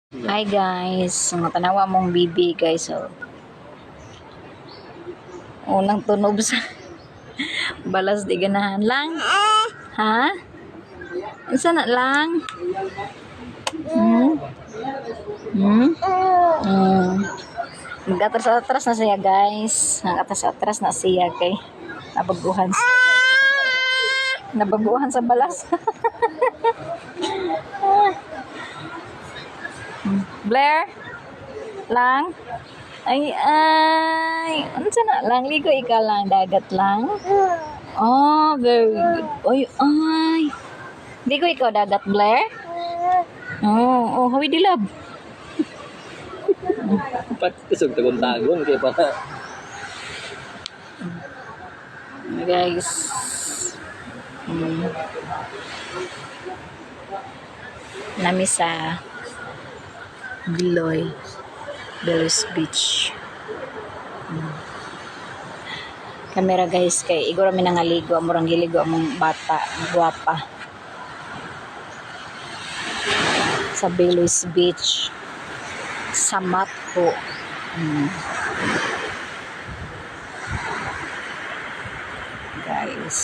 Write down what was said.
Hi guys, mga tanawa mong bibi guys. So, unang tunog sa balas di ganahan lang. Ha? Isa na lang. Hmm? Hmm? Hmm. Mag-atras-atras na siya guys. Mag-atras-atras na siya kay nabaguhan. Nabaguhan sa balas. Blair? Lang? Ay, ano na lang? Ligo ikaw lang, dagat lang? Oh, very good. Oy, ay. Ligo ikaw, dagat, Blair? Oh, hawi dilab. Pat kusog tagong-tagong kay para Guys. Nami sa Biloy Beach. Kamera guys kay iguro mi nangaligo amurang giligo among bata guwapa sa Biloy Beach sa Matko. Guys.